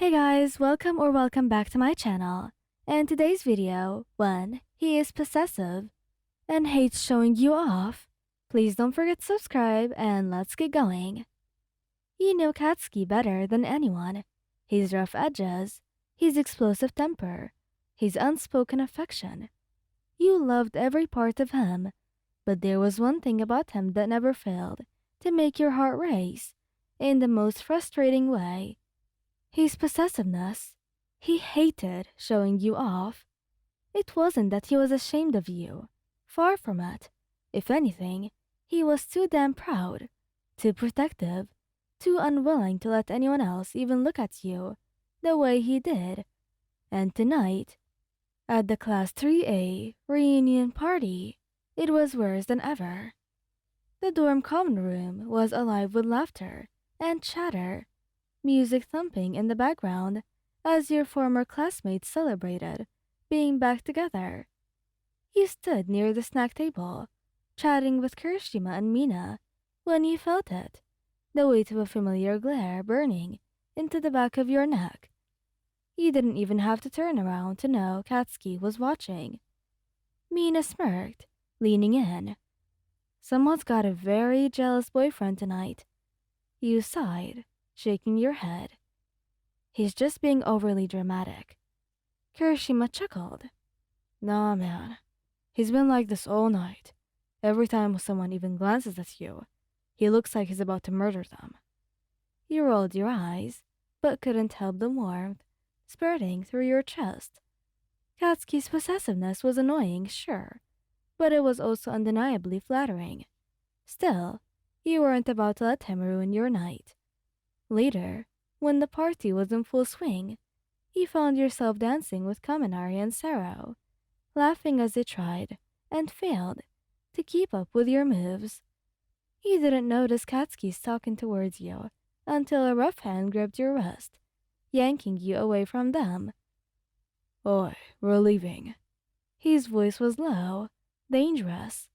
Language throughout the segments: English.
Hey guys, welcome back to my channel. In today's video, when he is possessive and hates showing you off, please don't forget to subscribe and let's get going. You know Katsuki better than anyone. His rough edges, his explosive temper, his unspoken affection. You loved every part of him, but there was one thing about him that never failed to make your heart race in the most frustrating way. His possessiveness. He hated showing you off. It wasn't that he was ashamed of you. Far from it. If anything, he was too damn proud, too protective, too unwilling to let anyone else even look at you the way he did. And tonight, at the Class 3A reunion party, it was worse than ever. The dorm common room was alive with laughter and chatter, music thumping in the background as your former classmates celebrated being back together. You stood near the snack table, chatting with Kirishima and Mina, when you felt it, the weight of a familiar glare burning into the back of your neck. You didn't even have to turn around to know Katsuki was watching. Mina smirked, leaning in. Someone's got a very jealous boyfriend tonight. You sighed, shaking your head. He's just being overly dramatic. Kirishima chuckled. Nah, man. He's been like this all night. Every time someone even glances at you, he looks like he's about to murder them. You rolled your eyes, but couldn't help the warmth spurting through your chest. Katsuki's possessiveness was annoying, sure, but it was also undeniably flattering. Still, you weren't about to let him ruin your night. Later, when the party was in full swing, you found yourself dancing with Kaminari and Sero, laughing as they tried, and failed, to keep up with your moves. You didn't notice Katsuki stalking towards you until a rough hand gripped your wrist, yanking you away from them. Oi, we're leaving. His voice was low, dangerous.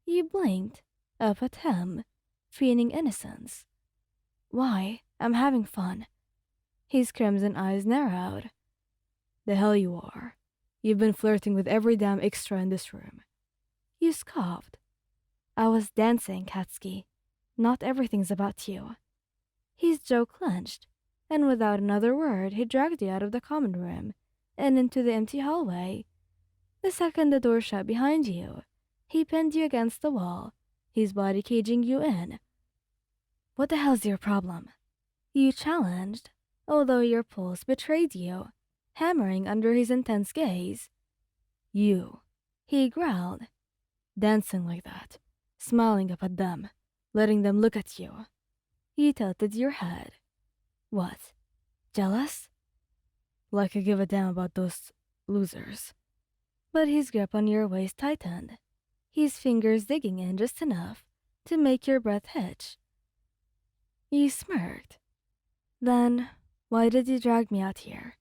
You blinked, up at him, feigning innocence. Why? I'm having fun. His crimson eyes narrowed. The hell you are. You've been flirting with every damn extra in this room. You scoffed. I was dancing, Katsuki. Not everything's about you. His jaw clenched, and without another word, he dragged you out of the common room and into the empty hallway. The second the door shut behind you, he pinned you against the wall, his body caging you in. What the hell's your problem? You challenged, although your pulse betrayed you, hammering under his intense gaze. You, he growled, dancing like that, smiling up at them, letting them look at you. You tilted your head. What? Jealous? Like I give a damn about those losers. But his grip on your waist tightened, his fingers digging in just enough to make your breath hitch. You smirked. Then, why did you drag me out here?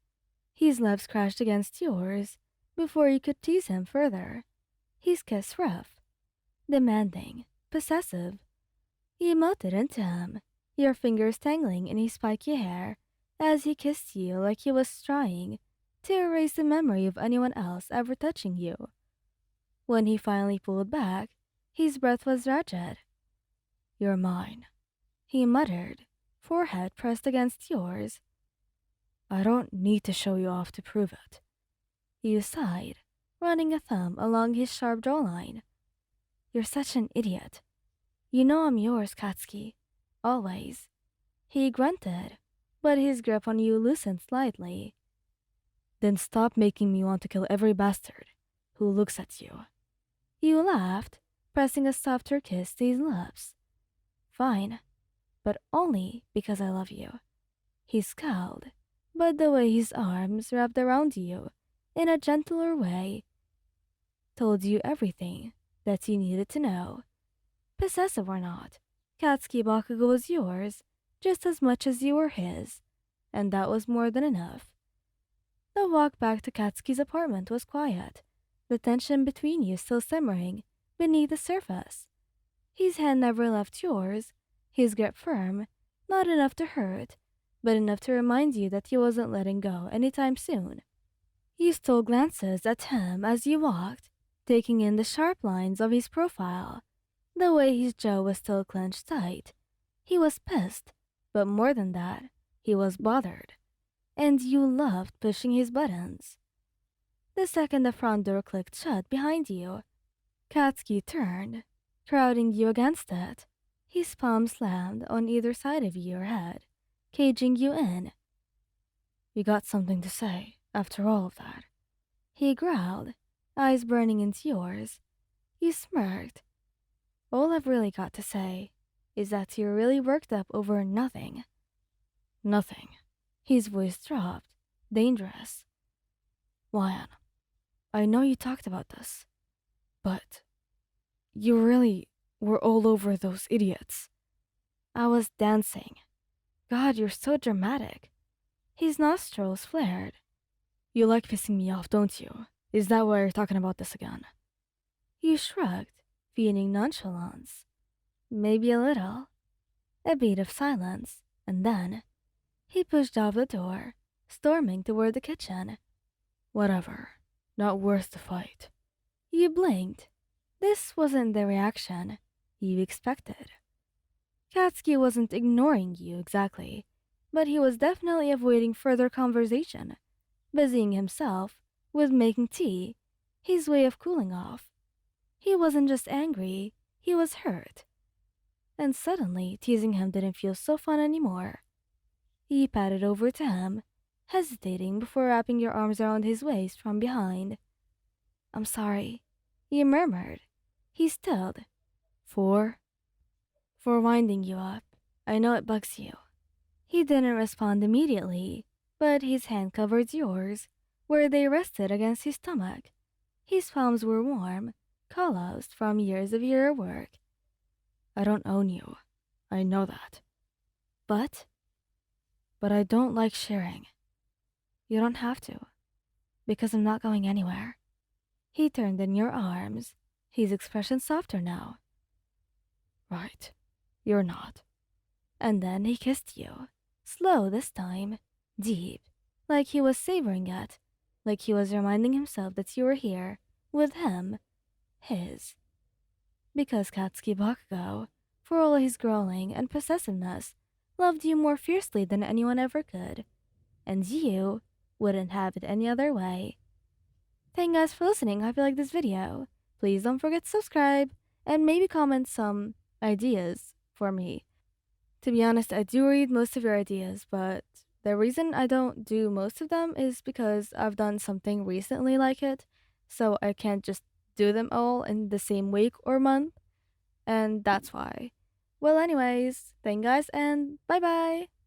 His lips crashed against yours before you could tease him further. His kiss rough, demanding, possessive. You melted into him, your fingers tangling in his spiky hair as he kissed you like he was trying to erase the memory of anyone else ever touching you. When he finally pulled back, his breath was rigid. You're mine, he muttered, forehead pressed against yours. I don't need to show you off to prove it. You sighed, running a thumb along his sharp jawline. You're such an idiot. You know I'm yours, Katsuki. Always. He grunted, but his grip on you loosened slightly. Then stop making me want to kill every bastard who looks at you. You laughed, pressing a softer kiss to his lips. Fine, but only because I love you. He scowled, but the way his arms wrapped around you in a gentler way told you everything that you needed to know. Possessive or not, Katsuki Bakugou was yours just as much as you were his, and that was more than enough. The walk back to Katsuki's apartment was quiet, the tension between you still simmering beneath the surface. His hand never left yours, his grip firm, not enough to hurt, but enough to remind you that he wasn't letting go anytime soon. You stole glances at him as you walked, taking in the sharp lines of his profile, the way his jaw was still clenched tight. He was pissed, but more than that, he was bothered. And you loved pushing his buttons. The second the front door clicked shut behind you, Katsuki turned, crowding you against it. His palm slammed on either side of your head, caging you in. You got something to say after all of that. He growled, eyes burning into yours. You smirked. All I've really got to say is that you're really worked up over nothing. Nothing. His voice dropped, dangerous. Wyan, I know you talked about this, but you really were all over those idiots. I was dancing. God, you're so dramatic. His nostrils flared. You like pissing me off, don't you? Is that why you're talking about this again? You shrugged, feigning nonchalance. Maybe a little. A beat of silence, and then he pushed off the door, storming toward the kitchen. Whatever. Not worth the fight. You blinked. This wasn't the reaction you expected. Katsuki wasn't ignoring you exactly, but he was definitely avoiding further conversation, busying himself with making tea, his way of cooling off. He wasn't just angry, he was hurt. And suddenly, teasing him didn't feel so fun anymore. You padded over to him, hesitating before wrapping your arms around his waist from behind. I'm sorry, you murmured. He stilled. For? For winding you up. I know it bugs you. He didn't respond immediately, but his hand covered yours, where they rested against his stomach. His palms were warm, calloused from years of hero work. I don't own you. I know that. But I don't like sharing. You don't have to, because I'm not going anywhere. He turned in your arms, his expression softer now. Right, you're not. And then he kissed you, slow this time, deep, like he was savoring it, like he was reminding himself that you were here, with him, his. Because Katsuki Bakugou, for all his growling and possessiveness, loved you more fiercely than anyone ever could, and you wouldn't have it any other way. Thank you guys for listening. I hope you liked this video. Please don't forget to subscribe and maybe comment some ideas for me. To be honest, I do read most of your ideas, but the reason I don't do most of them is because I've done something recently like it, so I can't just do them all in the same week or month, and that's why. Well, anyways, thank you guys, and bye bye!